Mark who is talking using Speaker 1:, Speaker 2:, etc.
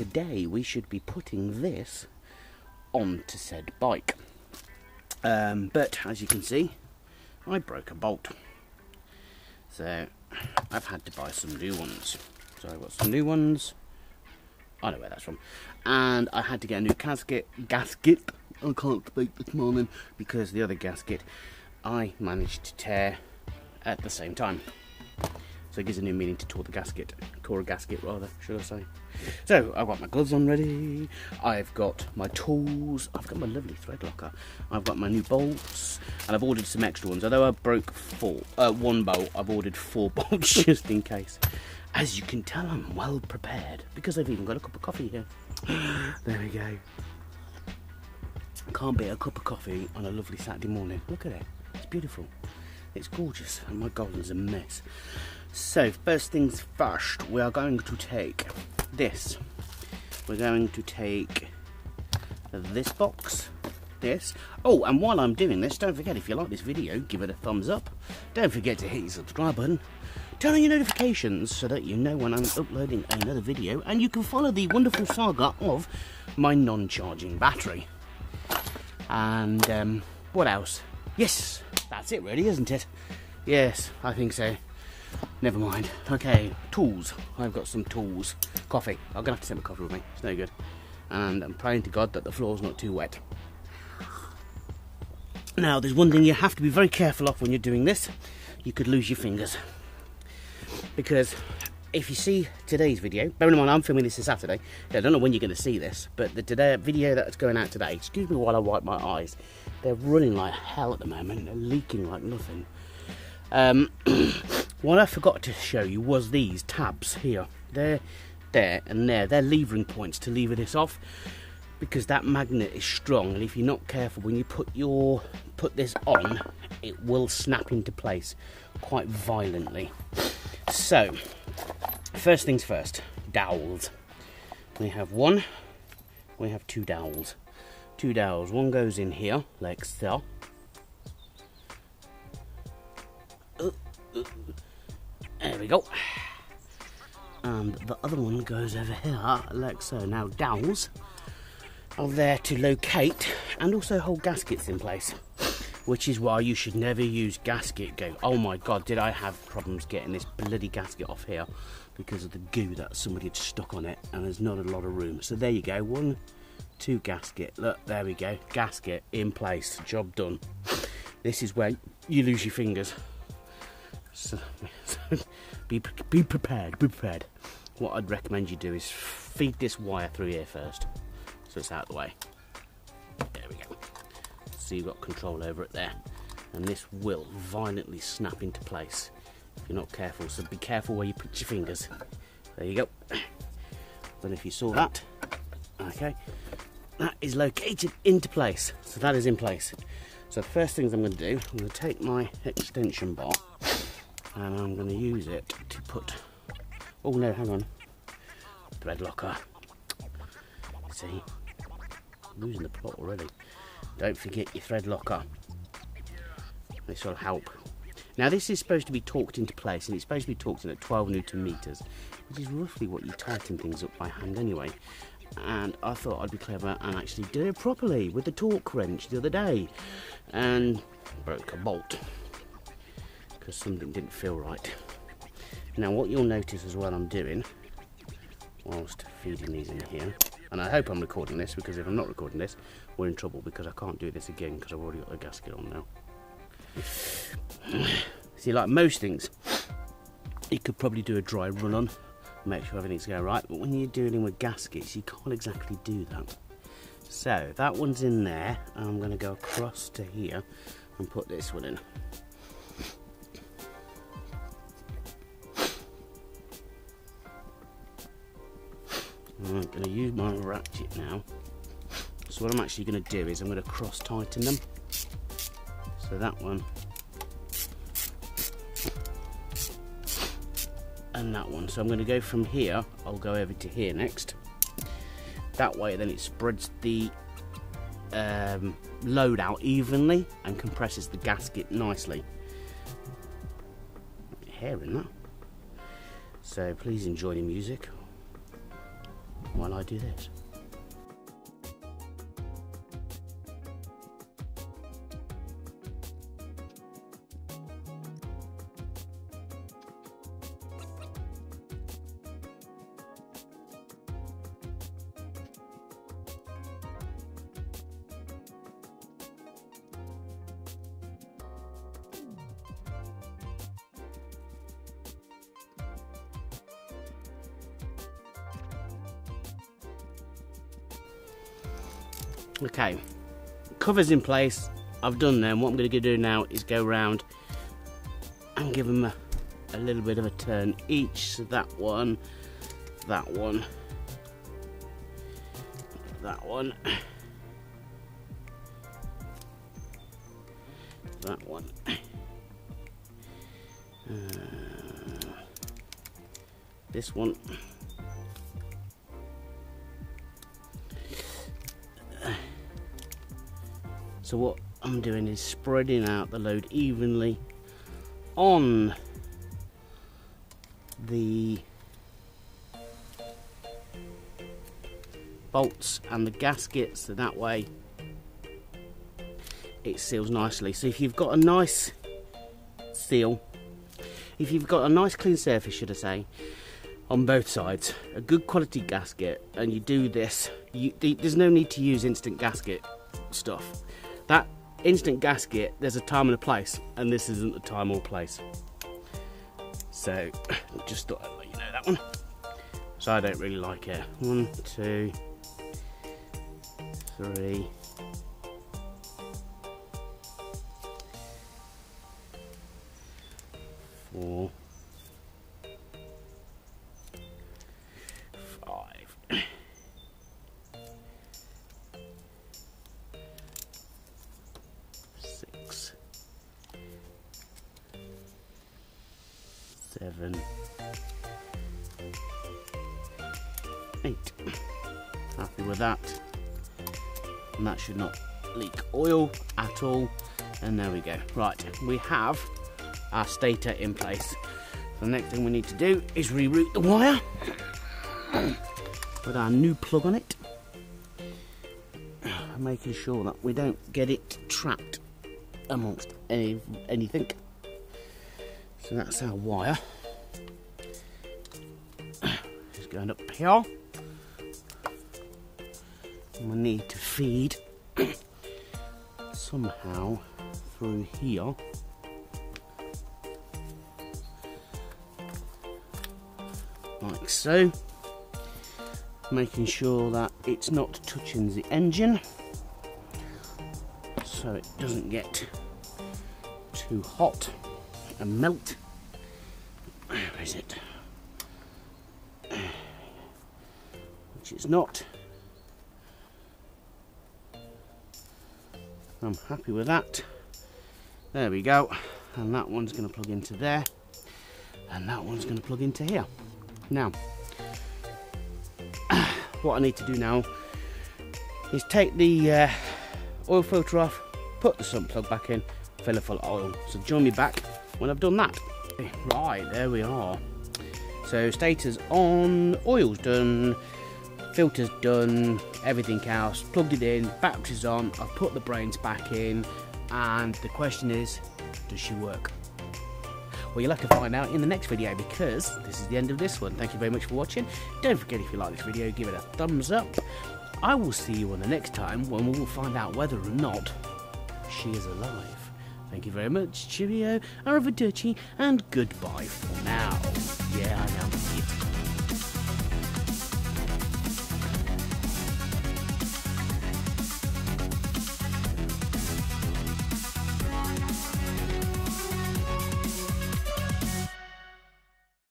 Speaker 1: today we should be putting this onto said bike. But as you can see, I broke a bolt. So I've had to buy some new ones. So I've got some new ones. I know where that's from. And I had to get a new gasket. I can't speak this morning because the other gasket I managed to tear at the same time. So it gives a new meaning to core gasket rather, should I say. So I've got my gloves on ready, I've got my tools, I've got my lovely thread locker, I've got my new bolts, and I've ordered some extra ones. Although I broke one bolt, I've ordered 4 bolts just in case. As you can tell, I'm well prepared because I've even got a cup of coffee here. There we go. Can't beat a cup of coffee on a lovely Saturday morning. Look at it, it's beautiful, it's gorgeous, and my garden's a mess. So first things first, we are going to take this. We're going to take this box, this. Oh, and while I'm doing this, don't forget, if you like this video, give it a thumbs up. Don't forget to hit your subscribe button. Turn on your notifications so that you know when I'm uploading another video, and you can follow the wonderful saga of my non-charging battery. And what else? Yes, that's it really, isn't it? Yes, I think so. Never mind. Okay, tools. I've got some tools. Coffee. I'm gonna have to take my coffee with me. It's no good. And I'm praying to God that the floor's not too wet. Now, there's one thing you have to be very careful of when you're doing this. You could lose your fingers. Because if you see today's video, bearing in mind I'm filming this on Saturday, I don't know when you're going to see this, but the video that's going out today, excuse me while I wipe my eyes, they're running like hell at the moment, they're leaking like nothing. What I forgot to show you was these tabs here. They're there and there. They're levering points to lever this off because that magnet is strong, and if you're not careful when you put this on, it will snap into place quite violently. So, first things first, dowels. We have one, we have 2 dowels. 2 dowels, one goes in here, like so. There we go. And the other one goes over here, like so. Now, dowels are there to locate and also hold gaskets in place, which is why you should never use gasket glue. Oh my God, did I have problems getting this bloody gasket off here because of the goo that somebody had stuck on it, and there's not a lot of room. So there you go, 1, 2 gasket. Look, there we go, gasket in place, job done. This is where you lose your fingers. So be prepared, be prepared. What I'd recommend you do is feed this wire through here first, so it's out of the way. There we go. So you've got control over it there, and this will violently snap into place if you're not careful. So be careful where you put your fingers. There you go. I don't know if you saw that. Okay, that is located into place. So that is in place. So first things I'm going to do, I'm going to take my extension bar and I'm going to use it to put, oh no, hang on, thread locker. See, I'm losing the plot already. Don't forget your thread locker. This will help. Now this is supposed to be torqued into place, and it's supposed to be torqued in at 12 Newton meters, which is roughly what you tighten things up by hand anyway. And I thought I'd be clever and actually do it properly with the torque wrench the other day, and broke a bolt because something didn't feel right. Now what you'll notice as well I'm doing whilst feeding these in here, and I hope I'm recording this, because if I'm not recording this we're in trouble, because I can't do this again because I've already got the gasket on now. See, like most things you could probably do a dry run on, make sure everything's going right, but when you're dealing with gaskets you can't exactly do that. So that one's in there, and I'm going to go across to here and put this one in. I'm going to use my ratchet now. So what I'm actually going to do is I'm going to cross tighten them. So that one and that one. So I'm going to go from here, I'll go over to here next. That way then it spreads the load out evenly and compresses the gasket nicely. Hair in that. So please enjoy the music. while I do this. Okay, covers in place, I've done them. What I'm going to do now is go around and give them a little bit of a turn each. So that one, that one, that one, that one, this one. So what I'm doing is spreading out the load evenly on the bolts and the gaskets, so that way it seals nicely. So if you've got a nice seal, if you've got a nice clean surface, should I say, on both sides, a good quality gasket, and you do this, there's no need to use instant gasket stuff. That instant gasket, there's a time and a place, and this isn't the time or place. So, just thought I'd let you know that one. So I don't really like it. 1, 2, 3. 4. 5. 6. 7. 8. Happy with that. And that should not leak oil at all. And there we go. Right, we have our stator in place. The next thing we need to do is reroute the wire with our new plug on it, making sure that we don't get it trapped amongst anything. So that's our wire. Just going up here. And we need to feed somehow through here. Like so. Making sure that it's not touching the engine, so it doesn't get too hot and melt. Where is it? Which it's not. I'm happy with that. There we go. And that one's going to plug into there, and that one's going to plug into here. Now, what I need to do now is take the oil filter off, put the sump plug back in, fill it full of oil. So join me back when I've done that. Right, there we are. So stator's on, oil's done, filter's done, everything else, plugged it in, battery's on, I've put the brains back in, and the question is, does she work? Well, you'll have to find out in the next video, because this is the end of this one. Thank you very much for watching. Don't forget, if you like this video, give it a thumbs up. I will see you on the next time when we will find out whether or not she is alive. Thank you very much. Cheerio, arrivederci, and goodbye for now. Yeah, I know.